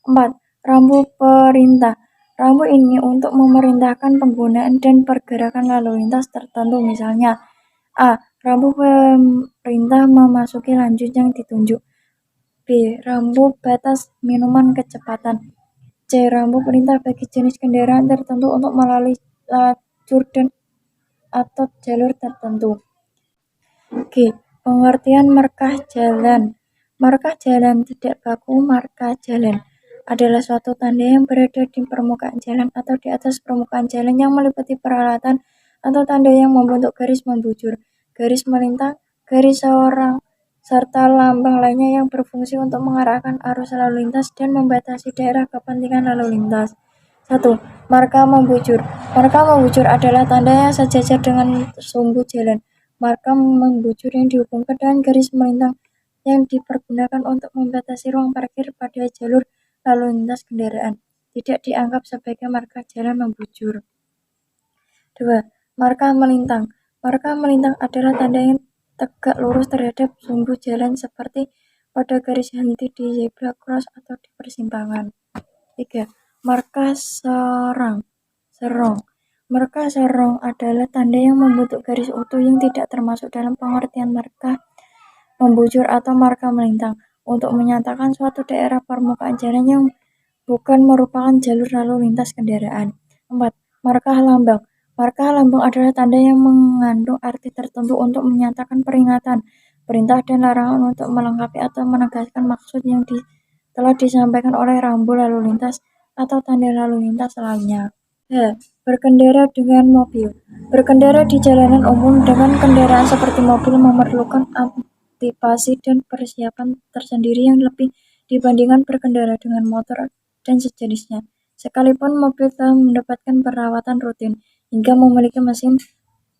Speaker 1: 4. Rambu perintah. Rambu ini untuk memerintahkan penggunaan dan pergerakan lalu lintas tertentu. Misalnya, A. Rambu pemerintah memasuki lanjut yang ditunjuk. B. Rambu batas minuman kecepatan. C. Rambu perintah bagi jenis kendaraan tertentu untuk melalui lajur dan atau jalur tertentu. G. Pengertian markah jalan. Markah jalan tidak baku. Markah jalan adalah suatu tanda yang berada di permukaan jalan atau di atas permukaan jalan yang meliputi peralatan atau tanda yang membentuk garis membujur, garis melintang, garis seorang, serta lambang lainnya yang berfungsi untuk mengarahkan arus lalu lintas dan membatasi daerah kepentingan lalu lintas. 1. Marka membujur. Marka membujur adalah tanda yang sejajar dengan sumbu jalan. Marka membujur yang dihubungkan dengan garis melintang yang dipergunakan untuk membatasi ruang parkir pada jalur lalu lintas kendaraan tidak dianggap sebagai marka jalan membujur. 2. Marka melintang. Marka melintang adalah tanda yang tegak lurus terhadap sumbu jalan seperti pada garis henti di zebra cross atau di persimpangan. 3. Marka serong. Marka serong adalah tanda yang membentuk garis utuh yang tidak termasuk dalam pengertian marka membujur atau marka melintang untuk menyatakan suatu daerah permukaan jalan yang bukan merupakan jalur lalu lintas kendaraan. 4. Marka lambang. Marka lambang adalah tanda yang mengandung arti tertentu untuk menyatakan peringatan, perintah, dan larangan untuk melengkapi atau menegaskan maksud yang telah disampaikan oleh rambu lalu lintas atau tanda lalu lintas lainnya. Berkendara dengan mobil. Berkendara di jalanan umum dengan kendaraan seperti mobil memerlukan antisipasi dan persiapan tersendiri yang lebih dibandingkan berkendara dengan motor dan sejenisnya. Sekalipun mobil telah mendapatkan perawatan rutin hingga memiliki mesin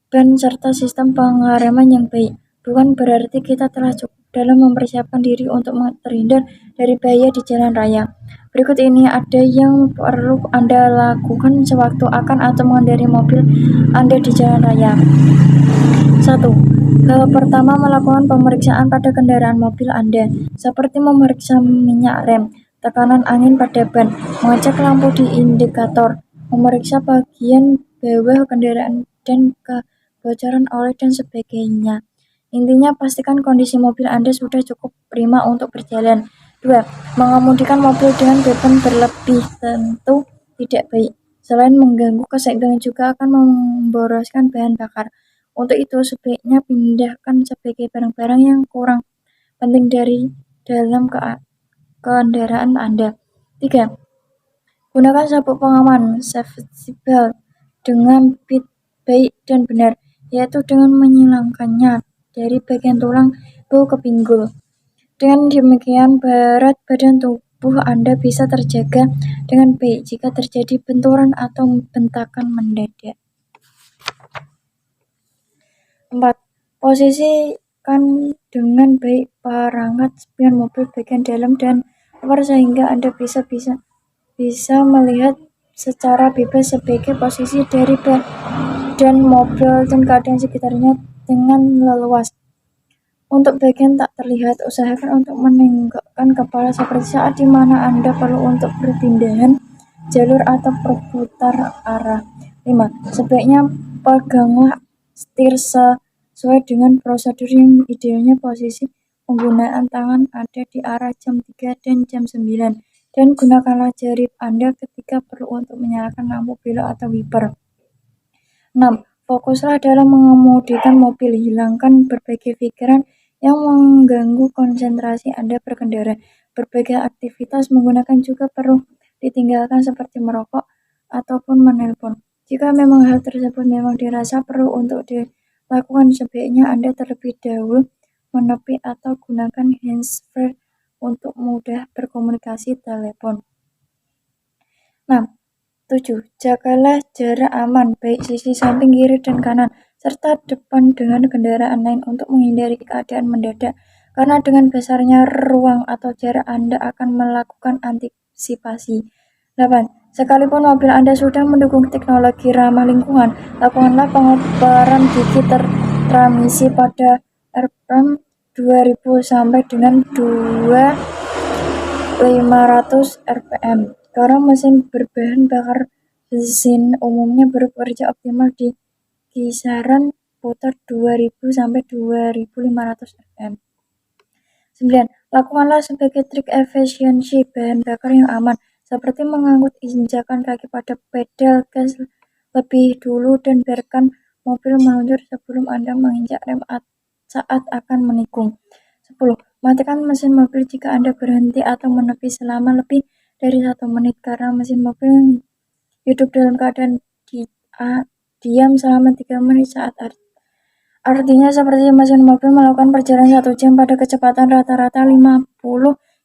Speaker 1: ban serta sistem pengereman yang baik, bukan berarti kita telah cukup dalam mempersiapkan diri untuk terhindar dari bahaya di jalan raya. Berikut ini ada yang perlu Anda lakukan sewaktu akan atau mengendarai mobil Anda di jalan raya. 1. Hal pertama, melakukan pemeriksaan pada kendaraan mobil Anda, seperti memeriksa minyak rem, tekanan angin pada ban, mengecek lampu di indikator, memeriksa bagian bawah kendaraan dan kebocoran oli dan sebagainya. Intinya, pastikan kondisi mobil Anda sudah cukup prima untuk berjalan. 2. Mengemudikan mobil dengan beban berlebih tentu tidak baik. Selain mengganggu keseimbangan juga akan memboroskan bahan bakar. Untuk itu, sebaiknya pindahkan sebagai barang-barang yang kurang penting dari dalam kendaraan Anda. 3. Gunakan sabuk pengaman safety belt dengan fit baik dan benar, yaitu dengan menyilangkannya dari bagian tulang bau ke pinggul. Dengan demikian, berat badan tubuh Anda bisa terjaga dengan baik jika terjadi benturan atau bentakan mendadak. 4. Posisikan dengan baik perangkat spion mobil bagian dalam dan luar sehingga Anda bisa melihat secara bebas sebagai posisi dari badan mobil dan keadaan sekitarnya dengan leluas. Untuk bagian tak terlihat, usahakan untuk menenggakkan kepala seperti saat di mana Anda perlu untuk berpindahan jalur atau berputar arah. 5. Sebaiknya peganglah setir sesuai dengan prosedur yang idealnya posisi penggunaan tangan ada di arah jam 3 dan jam 9, dan gunakanlah jari Anda ketika perlu untuk menyalakan lampu belok atau wiper. 6. Fokuslah dalam mengemudikan mobil, hilangkan berbagai pikiran yang mengganggu konsentrasi Anda berkendara. Berbagai aktivitas menggunakan juga perlu ditinggalkan seperti merokok ataupun menelpon. Jika memang hal tersebut memang dirasa perlu untuk dilakukan, sebaiknya Anda terlebih dahulu menepi atau gunakan hands-free untuk mudah berkomunikasi telepon. 6. 7. Jagalah jarak aman, baik sisi samping, kiri, dan kanan, serta depan dengan kendaraan lain untuk menghindari keadaan mendadak, karena dengan besarnya ruang atau jarak Anda akan melakukan antisipasi. 8. Sekalipun mobil Anda sudah mendukung teknologi ramah lingkungan, lakukanlah pengobaran gigi transmisi pada RPM 2000 sampai dengan 2500 rpm. Karena mesin berbahan bakar bensin umumnya bekerja optimal di kisaran putar 2000 sampai 2500 rpm. 9. Lakukanlah sebagai trik efisiensi bahan bakar yang aman, seperti mengangkut injakan kaki pada pedal gas lebih dulu dan biarkan mobil meluncur sebelum Anda menginjak rem saat akan menikung. 10. Matikan mesin mobil jika Anda berhenti atau menepi selama lebih dari 1 menit, karena mesin mobil hidup dalam keadaan diam selama 3 menit saat artinya seperti mesin mobil melakukan perjalanan 1 jam pada kecepatan rata-rata 50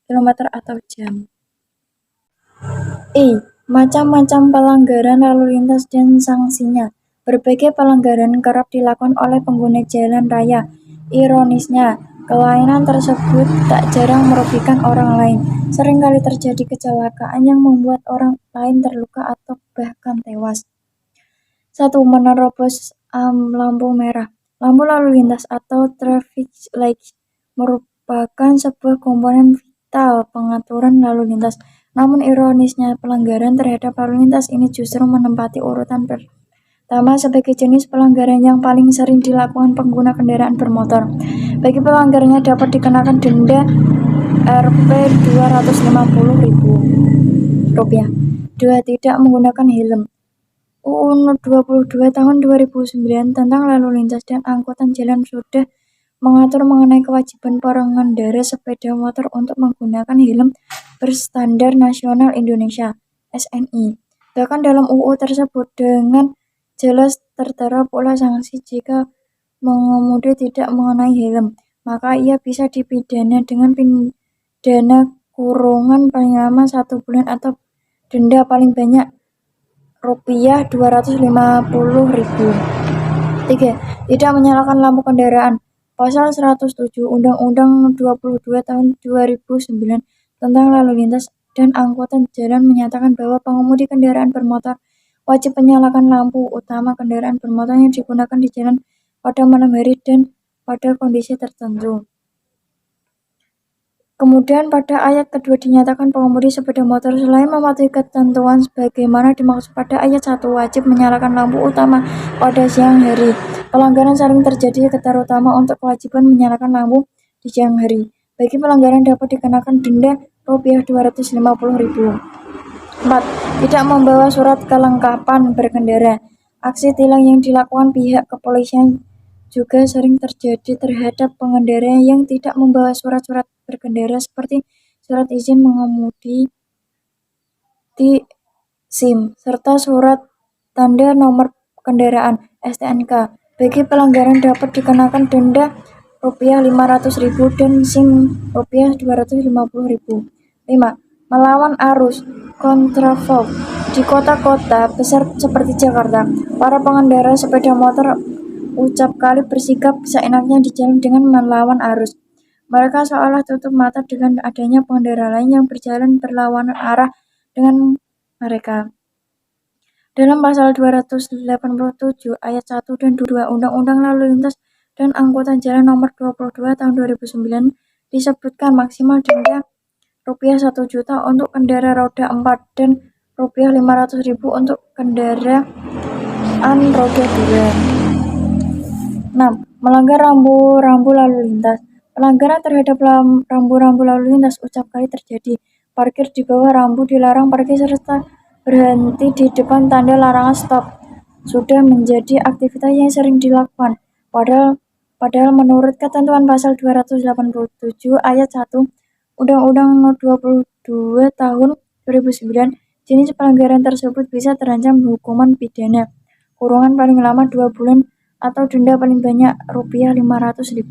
Speaker 1: km atau jam. Macam-macam pelanggaran lalu lintas dan sanksinya. Berbagai pelanggaran kerap dilakukan oleh pengguna jalan raya. Ironisnya, kelainan tersebut tak jarang merugikan orang lain. Seringkali terjadi kecelakaan yang membuat orang lain terluka atau bahkan tewas. 1. Menerobos lampu merah. Lampu lalu lintas atau traffic lights merupakan sebuah komponen vital pengaturan lalu lintas. Namun ironisnya, pelanggaran terhadap lalu lintas ini justru menempati urutan pertama sebagai jenis pelanggaran yang paling sering dilakukan pengguna kendaraan bermotor. Bagi pelanggarnya dapat dikenakan denda Rp250.000. 2. Tidak menggunakan helm. UU 22 tahun 2009 tentang lalu lintas dan angkutan jalan sudah mengatur mengenai kewajiban pengendara sepeda motor untuk menggunakan helm berstandar nasional Indonesia (SNI). Bahkan dalam UU tersebut dengan jelas tertera pula sanksi jika pengemudi tidak mengenai helm, maka ia bisa dipidana dengan pidana kurungan paling lama 1 bulan atau denda paling banyak Rp250.000. 3. Tidak menyalakan lampu kendaraan. Pasal 107 Undang-Undang 22 Tahun 2009 tentang lalu lintas dan angkutan jalan menyatakan bahwa pengemudi kendaraan bermotor wajib menyalakan lampu utama kendaraan bermotor yang digunakan di jalan pada malam hari dan pada kondisi tertentu. Kemudian pada ayat kedua dinyatakan pengemudi sepeda motor selain mematuhi ketentuan sebagaimana dimaksud pada ayat 1 wajib menyalakan lampu utama pada siang hari. Pelanggaran sering terjadi terutama untuk kewajiban menyalakan lampu di siang hari. Bagi pelanggaran dapat dikenakan denda Rp250.000. 4. Tidak membawa surat kelengkapan berkendara. Aksi tilang yang dilakukan pihak kepolisian juga sering terjadi terhadap pengendara yang tidak membawa surat-surat berkendara seperti surat izin mengemudi, SIM, serta surat tanda nomor kendaraan (STNK). Bagi pelanggaran dapat dikenakan denda Rp500.000 dan SIM Rp250.000. 5. Melawan arus kontraflow. Di kota-kota besar seperti Jakarta, para pengendara sepeda motor ucap kali bersikap seenaknya di jalan dengan melawan arus. Mereka seolah tutup mata dengan adanya pengendara lain yang berjalan berlawanan arah dengan mereka. Dalam pasal 287 ayat 1 dan 2 Undang-Undang Lalu Lintas dan Angkutan Jalan Nomor 22 Tahun 2009 disebutkan maksimal denda Rp1 juta untuk kendaraan roda 4 dan Rp500.000 untuk kendaraan roda 2. 6. Melanggar rambu-rambu lalu lintas. Pelanggaran terhadap rambu-rambu lalu lintas ucap kali terjadi. Parkir di bawah rambu dilarang parkir serta berhenti di depan tanda larangan stop sudah menjadi aktivitas yang sering dilakukan. Padahal menurut ketentuan pasal 287 ayat 1 Undang-Undang No. 22 Tahun 2009, jenis pelanggaran tersebut bisa terancam hukuman pidana, kurungan paling lama 2 bulan atau denda paling banyak Rp500.000.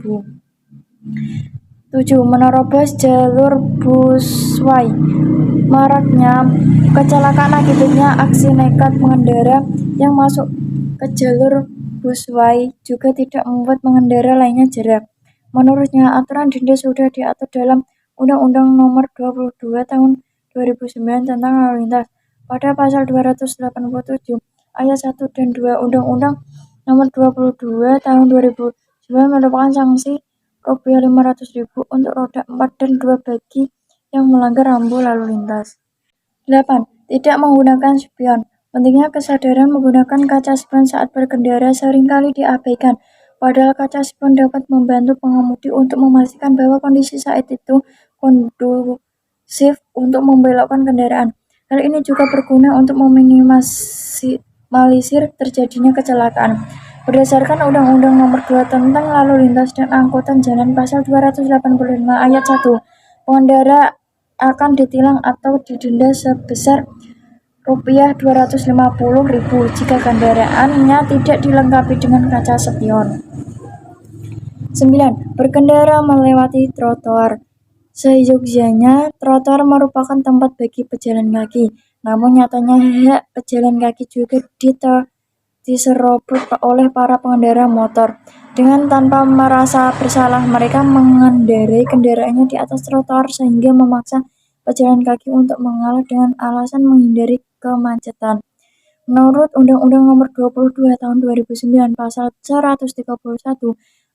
Speaker 1: 7. Menerobos jalur busway. Maraknya kecelakaan akibatnya aksi nekat pengendara yang masuk ke jalur busway juga tidak membuat pengendara lainnya jerah. Menurutnya, aturan denda sudah diatur dalam Undang-Undang Nomor 22 Tahun 2009 tentang lalu lintas pada pasal 287 ayat 1 dan 2 Undang-Undang Nomor 22 Tahun 2009 merupakan sanksi Rp500.000 untuk roda 4 dan 2 bagi yang melanggar rambu lalu lintas. 8. Tidak menggunakan spion. Pentingnya kesadaran menggunakan kaca spion saat berkendara seringkali diabaikan, padahal kaca spion dapat membantu pengemudi untuk memastikan bahwa kondisi saat itu kondusif untuk membelokkan kendaraan. Hal ini juga berguna untuk meminimalisir terjadinya kecelakaan. Berdasarkan Undang-Undang Nomor 2 tentang Lalu Lintas dan Angkutan Jalan Pasal 285 ayat 1, pengendara akan ditilang atau didenda sebesar Rp250.000 jika kendaraannya tidak dilengkapi dengan kaca spion. 9. Berkendara melewati trotoar. Seyogyanya, trotoar merupakan tempat bagi pejalan kaki, namun nyatanya hak pejalan kaki juga diserobot oleh para pengendara motor. Dengan tanpa merasa bersalah, mereka mengendarai kendaraannya di atas trotoar sehingga memaksa pejalan kaki untuk mengalah dengan alasan menghindari kemacetan. Menurut Undang-Undang Nomor 22 Tahun 2009 Pasal 131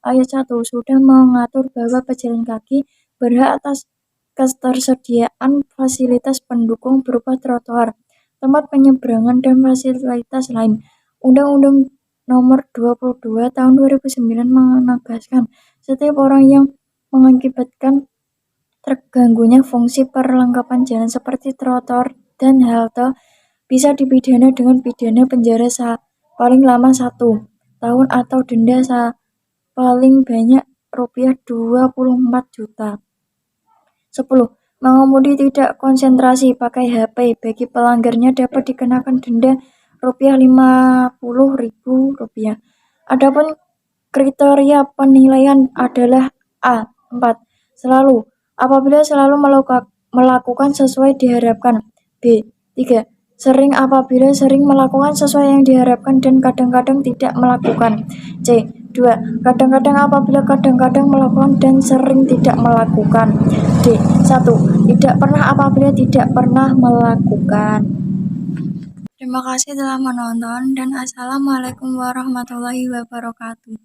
Speaker 1: ayat 1 sudah mengatur bahwa pejalan kaki berhak atas ketersediaan fasilitas pendukung berupa trotoar, tempat penyeberangan, dan fasilitas lain. Undang-Undang Nomor 22 Tahun 2009 menegaskan setiap orang yang mengakibatkan terganggunya fungsi perlengkapan jalan seperti trotoar dan halte bisa dipidana dengan pidana penjara paling lama 1 tahun atau denda paling banyak Rp24 juta. 10. Mengemudi tidak konsentrasi pakai HP bagi pelanggarnya dapat dikenakan denda Rp50.000. Adapun kriteria penilaian adalah A. 4. Selalu. Apabila selalu melakukan sesuai diharapkan. B. 3. Sering apabila sering melakukan sesuai yang diharapkan dan kadang-kadang tidak melakukan. C. 2. Kadang-kadang apabila kadang-kadang melakukan dan sering tidak melakukan. D. 1. Tidak pernah apabila tidak pernah melakukan. Terima kasih telah menonton dan assalamualaikum warahmatullahi wabarakatuh.